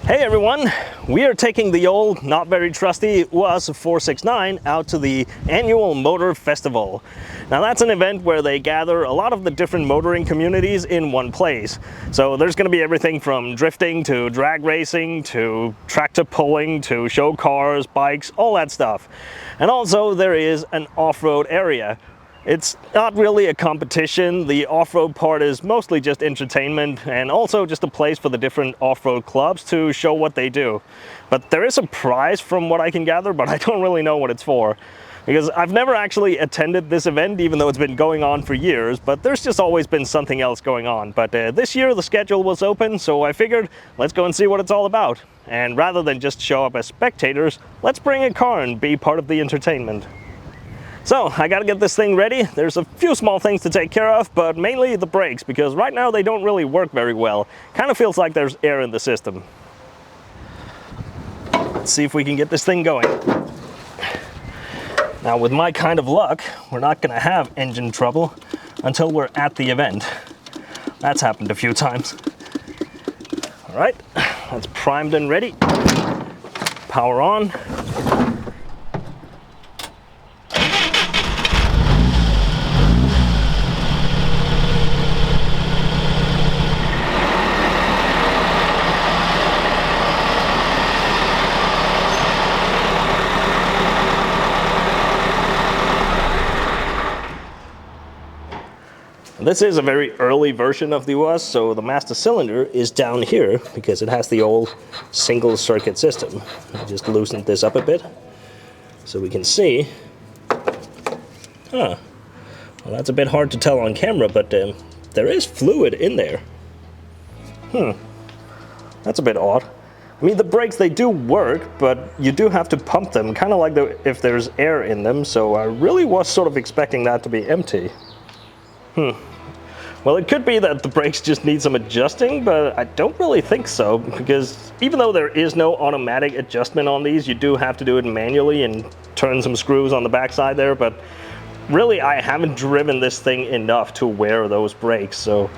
Hey everyone, we are taking the old, not very trusty UAZ 469 out to the annual Motor Festival. Now that's an event where they gather a lot of the different motoring communities in one place. So there's going to be everything from drifting to drag racing to tractor pulling to show cars, bikes, all that stuff. And also there is an off-road area. It's not really a competition. The off-road part is mostly just entertainment and also just a place for the different off-road clubs to show what they do. But there is a prize from what I can gather, but I don't really know what it's for. Because I've never actually attended this event, even though it's been going on for years, but there's just always been something else going on. But this year the schedule was open, so I figured let's go and see what it's all about. And rather than just show up as spectators, let's bring a car and be part of the entertainment. So I gotta get this thing ready. There's a few small things to take care of, but mainly the brakes, because right now they don't really work very well. Kind of feels like there's air in the system. Let's see if we can get this thing going. Now with my kind of luck, we're not gonna have engine trouble until we're at the event. That's happened a few times. All right, that's primed and ready. Power on. This is a very early version of the UAZ, so the master cylinder is down here because it has the old single circuit system. I just loosened this up a bit so we can see. Well, that's a bit hard to tell on camera, but there is fluid in there. That's a bit odd. I mean, the brakes, they do work, but you do have to pump them, kind of like if there's air in them, so I really was sort of expecting that to be empty. Well, it could be that the brakes just need some adjusting, but I don't really think so, because even though there is no automatic adjustment on these, you do have to do it manually and turn some screws on the backside there, but really I haven't driven this thing enough to wear those brakes, so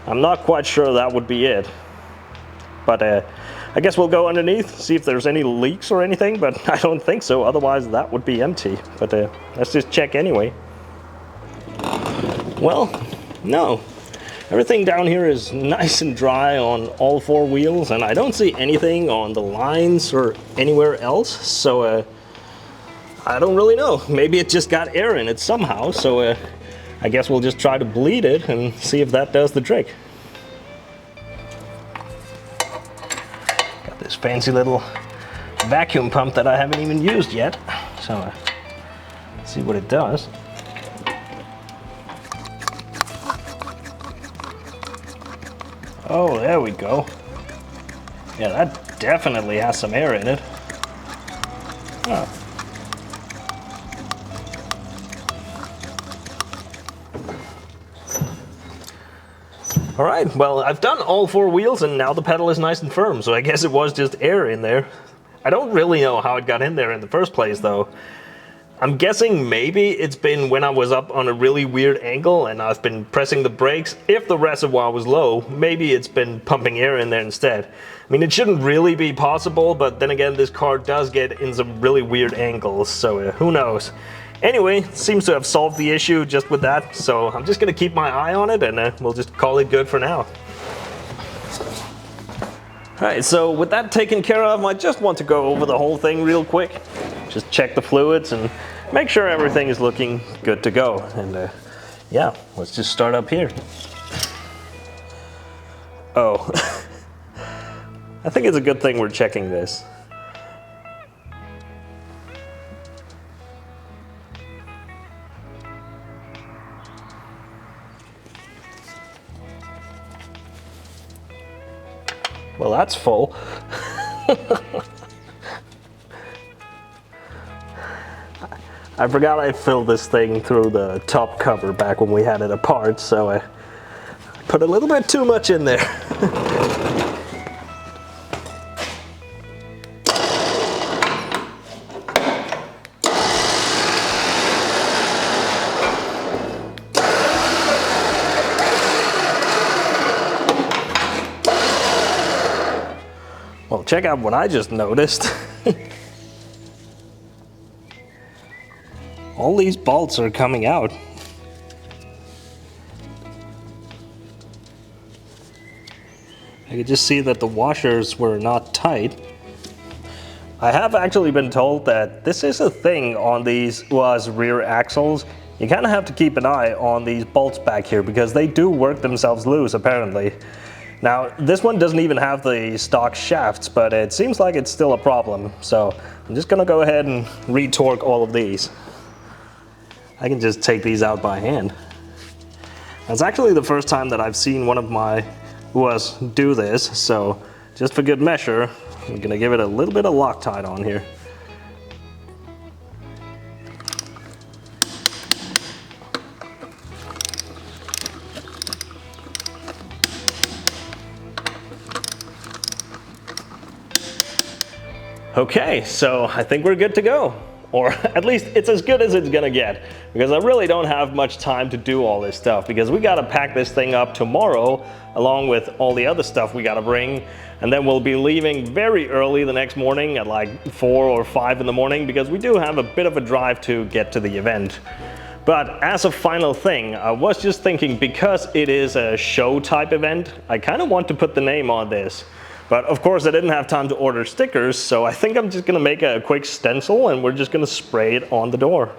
I'm not quite sure that would be it. But I guess we'll go underneath, see if there's any leaks or anything, but I don't think so, otherwise that would be empty. But let's just check anyway. Well, no. Everything down here is nice and dry on all four wheels, and I don't see anything on the lines or anywhere else, so I don't really know. Maybe it just got air in it somehow, so I guess we'll just try to bleed it and see if that does the trick. Got this fancy little vacuum pump that I haven't even used yet, so let's see what it does. Oh, there we go. Yeah, that definitely has some air in it. Oh. All right, well, I've done all four wheels and now the pedal is nice and firm, so I guess it was just air in there. I don't really know how it got in there in the first place, though. I'm guessing maybe it's been when I was up on a really weird angle and I've been pressing the brakes. If the reservoir was low, maybe it's been pumping air in there instead. I mean, it shouldn't really be possible, but then again, this car does get in some really weird angles, so who knows. Anyway, seems to have solved the issue just with that, so I'm just gonna keep my eye on it and we'll just call it good for now. Alright, so with that taken care of, I just want to go over the whole thing real quick. Just check the fluids and make sure everything is looking good to go. And yeah, let's just start up here. Oh, I think it's a good thing we're checking this. Well, that's full. I forgot I filled this thing through the top cover back when we had it apart, so I put a little bit too much in there. check out what I just noticed. All these bolts are coming out. I could just see that the washers were not tight. I have actually been told that this is a thing on these UAZ rear axles. You kind of have to keep an eye on these bolts back here because they do work themselves loose apparently. Now this one doesn't even have the stock shafts, but it seems like it's still a problem. So I'm just gonna go ahead and re-torque all of these. I can just take these out by hand. That's actually the first time that I've seen one of my UAZ do this, so just for good measure, I'm gonna give it a little bit of Loctite on here. Okay, so I think we're good to go. Or at least it's as good as it's gonna get, because I really don't have much time to do all this stuff because we gotta pack this thing up tomorrow along with all the other stuff we gotta bring, and then we'll be leaving very early the next morning at like 4 or 5 in the morning because we do have a bit of a drive to get to the event. But as a final thing, I was just thinking, because it is a show type event, I kind of want to put the name on this. But of course I didn't have time to order stickers, so I think I'm just gonna make a quick stencil and we're just gonna spray it on the door.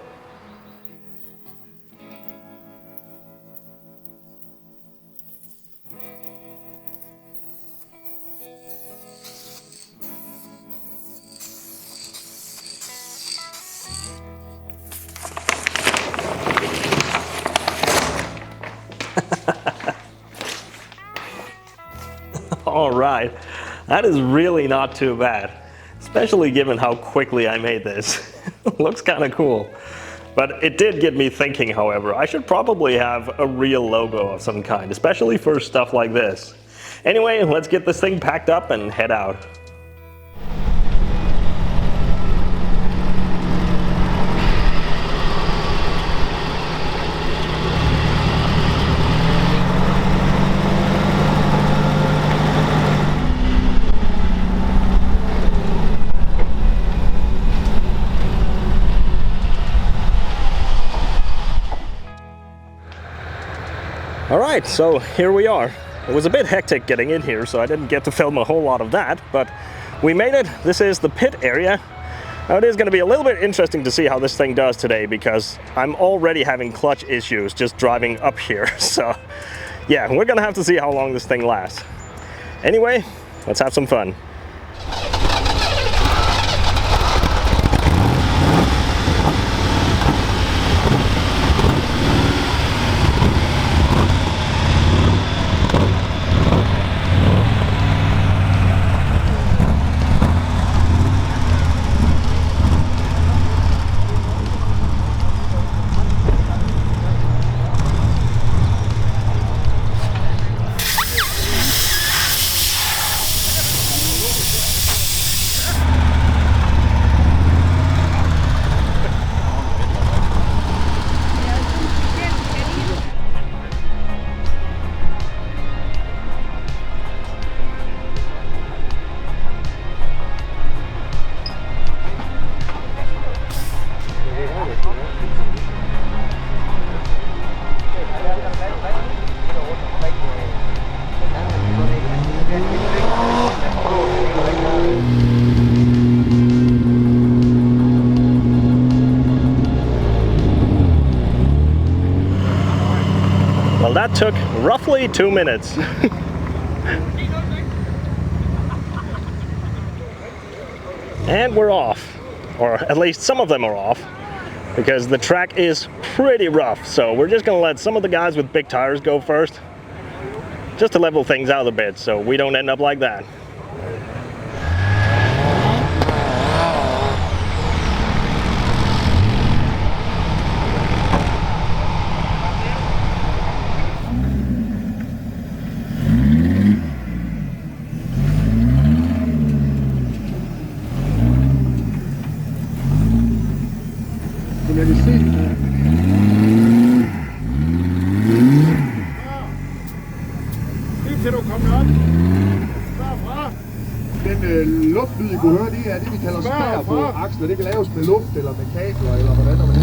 All right, that is really not too bad, especially given how quickly I made this. Looks kind of cool. But it did get me thinking, however, I should probably have a real logo of some kind, especially for stuff like this. Anyway, let's get this thing packed up and head out. Alright, so here we are. It was a bit hectic getting in here, so I didn't get to film a whole lot of that, but we made it. This is the pit area. Now it is going to be a little bit interesting to see how this thing does today because I'm already having clutch issues just driving up here. So yeah, we're going to have to see how long this thing lasts. Anyway, let's have some fun. Well, that took roughly 2 minutes. And we're off, or at least some of them are off, because the track is pretty rough. So we're just gonna let some of the guys with big tires go first, just to level things out a bit so we don't end up like that. det er det, vi kalder spær på aksler. Det kan laves med luft eller med kabler eller hvordan der det.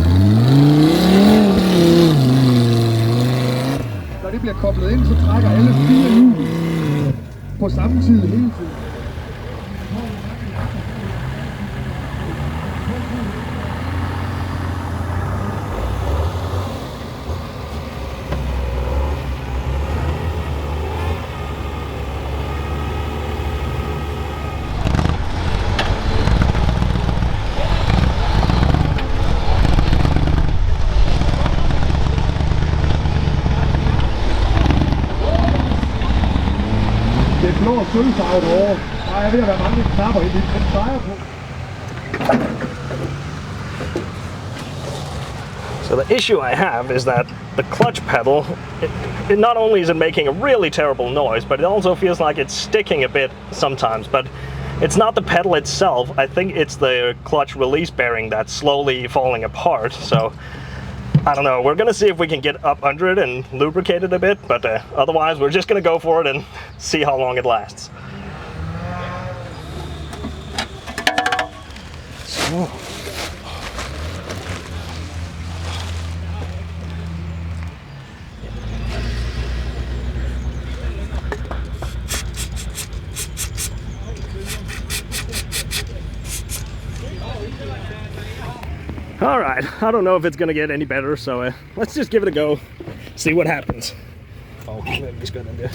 Når det bliver koblet ind, så trækker alle 4 hjul på samme tid hele tiden. Blå sølvfarvet over. Der er ved at være mange knapper i det, den drejer på. So the issue I have is that the clutch pedal, it not only is it making a really terrible noise, but it also feels like it's sticking a bit sometimes. But it's not the pedal itself. I think it's the clutch release bearing that's slowly falling apart. So I don't know. We're gonna see if we can get up under it and lubricate it a bit, but otherwise we're just gonna go for it and see how long it lasts. So. All right, I don't know if it's gonna get any better, so let's just give it a go, see what happens. Oh, I'm just gonna do.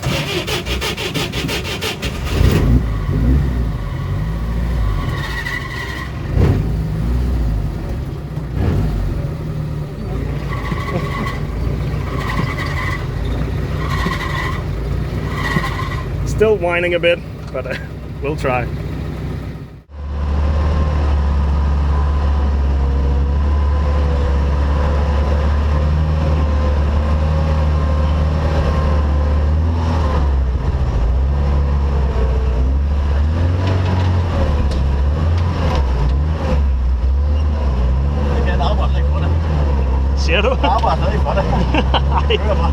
Still whining a bit, but we'll try. Siger du? Jeg arbejder stadig for det. Kører bare.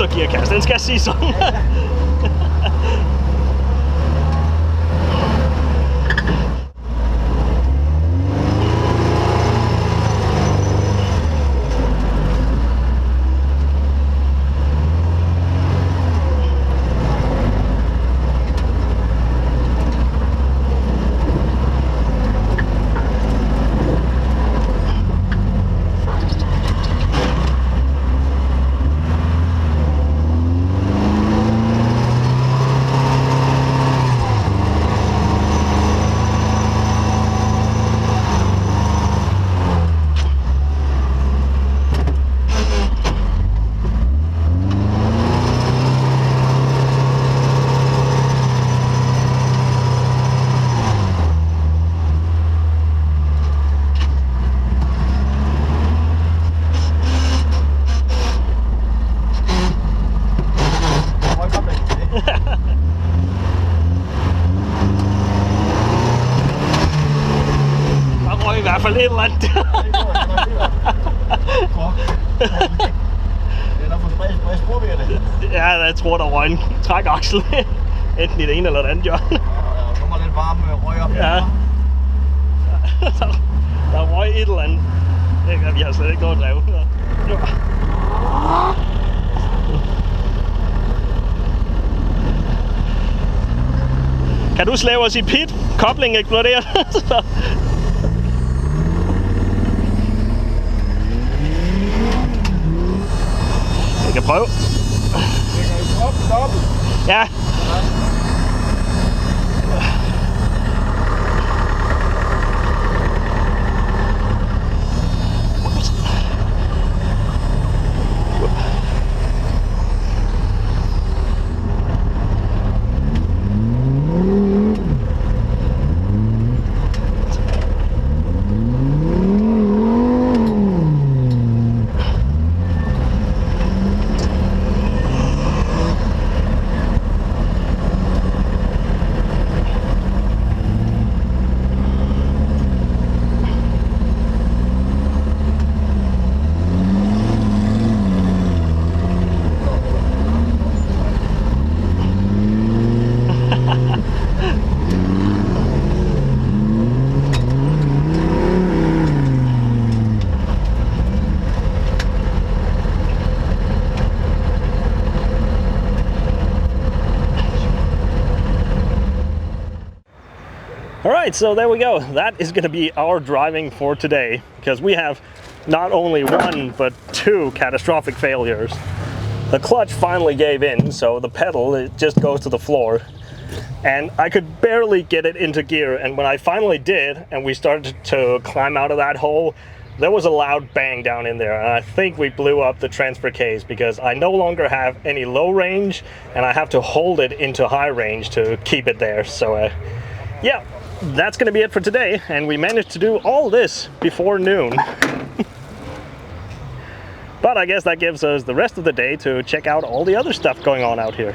monstergearkasse, den skal sige sådan. I hvert fald et eller andet. Det er der for spredt sporvirke. Ja, jeg tror, der røg en trækaksel. Enten i det ene eller det andet hjørne. Ja, så må den varme røg op. Ja. Der røg et eller andet. Vi har slet ikke noget at drive. Ja. Kan du slæve os i pit? Koblingen eksploderer. Jeg kan prøve. Ja. Alright, so there we go. That is going to be our driving for today, because we have not only one, but two catastrophic failures. The clutch finally gave in, so the pedal, it just goes to the floor. And I could barely get it into gear, and when I finally did, and we started to climb out of that hole, there was a loud bang down in there, and I think we blew up the transfer case because I no longer have any low range, and I have to hold it into high range to keep it there. So yeah, that's gonna be it for today, and we managed to do all this before noon. But I guess that gives us the rest of the day to check out all the other stuff going on out here.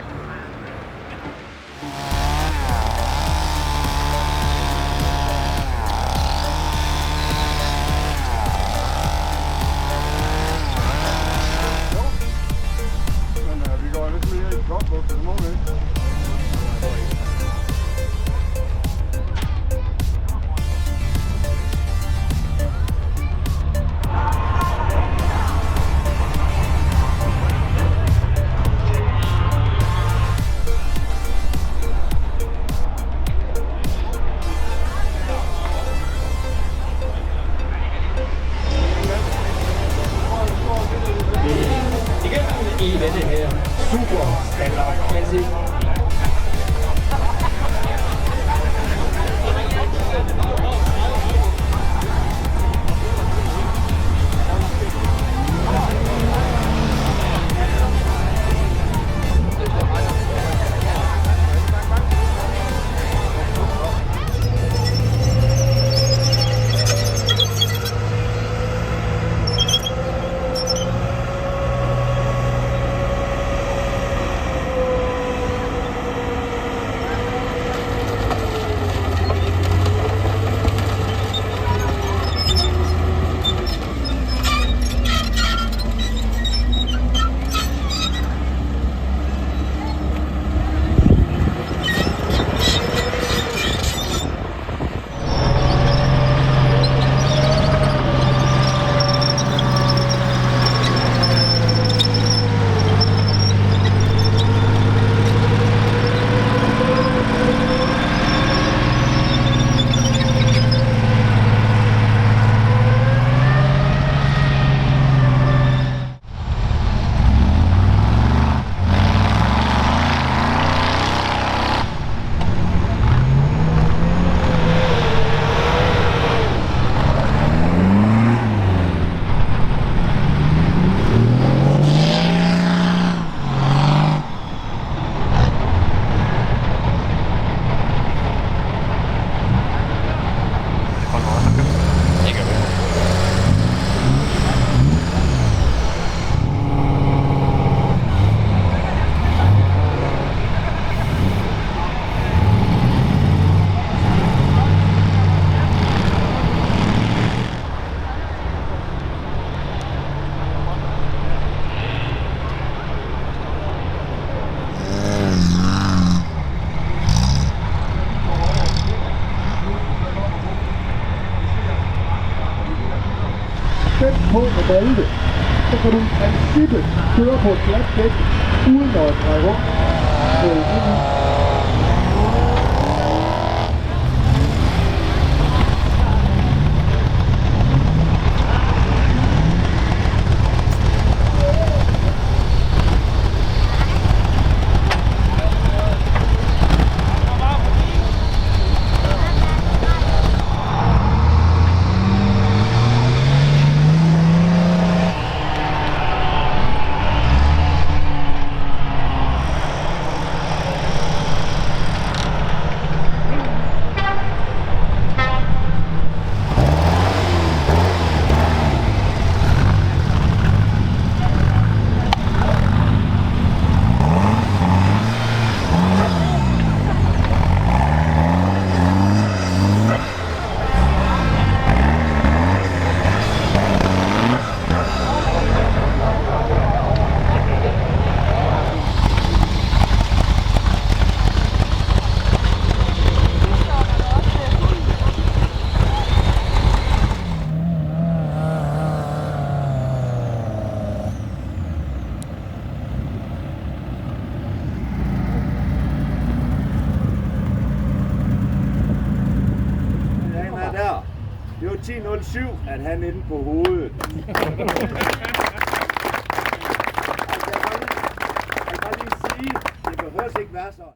på at valte, så kan du i princippet køre på et glat dæk, uden at dreje rundt. Det var 10.07, at han inde på hovedet. Jeg kan lige sige, det behøver ikke være sådan.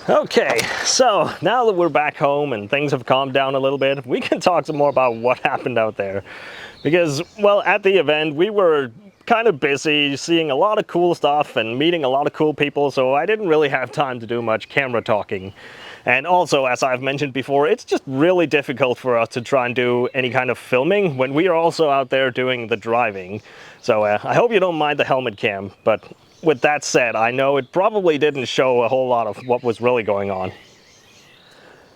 Okay, so now that we're back home and things have calmed down a little bit, we can talk some more about what happened out there. Because, well, at the event, we were kind of busy seeing a lot of cool stuff and meeting a lot of cool people, so I didn't really have time to do much camera talking. And also, as I've mentioned before, it's just really difficult for us to try and do any kind of filming when we are also out there doing the driving. So I hope you don't mind the helmet cam, but with that said, I know it probably didn't show a whole lot of what was really going on.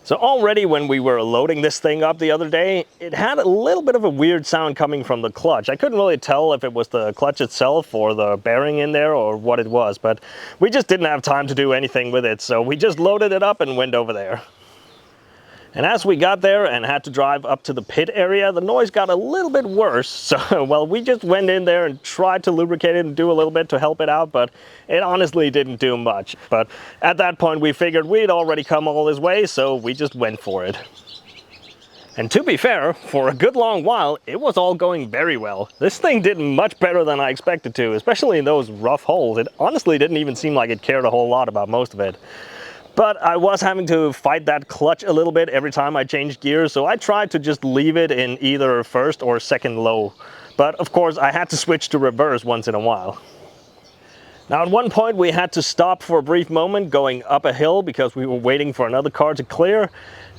So already when we were loading this thing up the other day, it had a little bit of a weird sound coming from the clutch. I couldn't really tell if it was the clutch itself or the bearing in there or what it was, but we just didn't have time to do anything with it, so we just loaded it up and went over there. And as we got there and had to drive up to the pit area, the noise got a little bit worse. So, well, we just went in there and tried to lubricate it and do a little bit to help it out, but it honestly didn't do much. But at that point, we figured we'd already come all this way, so we just went for it. And to be fair, for a good long while, it was all going very well. This thing did much better than I expected to, especially in those rough holes. It honestly didn't even seem like it cared a whole lot about most of it. But I was having to fight that clutch a little bit every time I changed gears, so I tried to just leave it in either first or second low. But of course, I had to switch to reverse once in a while. Now at one point we had to stop for a brief moment going up a hill because we were waiting for another car to clear.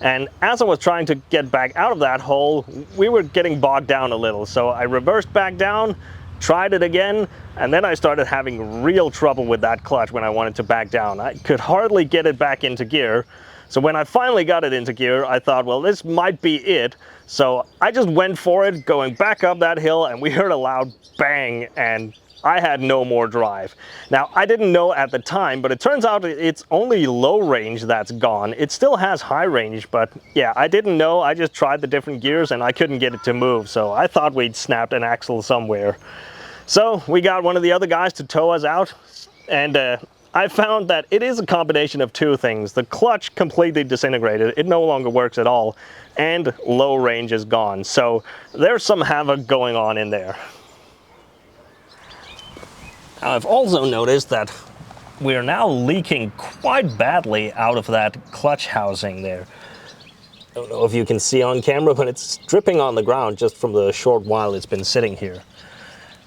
And as I was trying to get back out of that hole, we were getting bogged down a little. So I reversed back down, tried it again, and then I started having real trouble with that clutch when I wanted to back down. I could hardly get it back into gear. So when I finally got it into gear, I thought, well, this might be it. So I just went for it, going back up that hill, and we heard a loud bang, and I had no more drive. Now, I didn't know at the time, but it turns out it's only low range that's gone. It still has high range, but yeah, I didn't know. I just tried the different gears and I couldn't get it to move, so I thought we'd snapped an axle somewhere. So we got one of the other guys to tow us out, and I found that it is a combination of two things. The clutch completely disintegrated, it no longer works at all, and low range is gone. So there's some havoc going on in there. Now, I've also noticed that we are now leaking quite badly out of that clutch housing there. I don't know if you can see on camera, but it's dripping on the ground just from the short while it's been sitting here.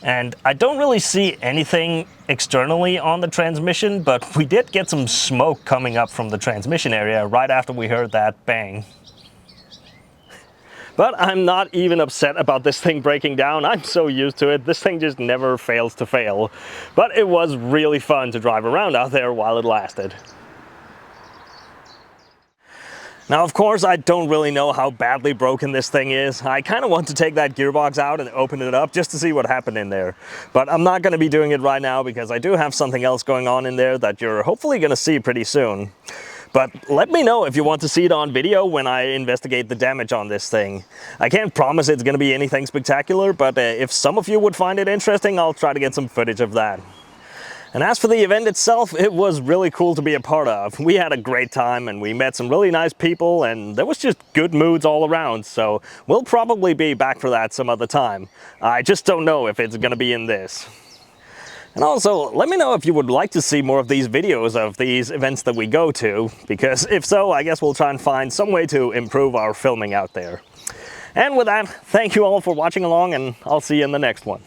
And I don't really see anything externally on the transmission, but we did get some smoke coming up from the transmission area right after we heard that bang. But I'm not even upset about this thing breaking down. I'm so used to it. This thing just never fails to fail. But it was really fun to drive around out there while it lasted. Now, of course, I don't really know how badly broken this thing is. I kind of want to take that gearbox out and open it up just to see what happened in there. But I'm not going to be doing it right now because I do have something else going on in there that you're hopefully going to see pretty soon. But let me know if you want to see it on video when I investigate the damage on this thing. I can't promise it's going to be anything spectacular, but if some of you would find it interesting, I'll try to get some footage of that. And as for the event itself, it was really cool to be a part of. We had a great time and we met some really nice people and there was just good moods all around, so we'll probably be back for that some other time. I just don't know if it's going to be in this. And also, let me know if you would like to see more of these videos of these events that we go to, because if so, I guess we'll try and find some way to improve our filming out there. And with that, thank you all for watching along, and I'll see you in the next one.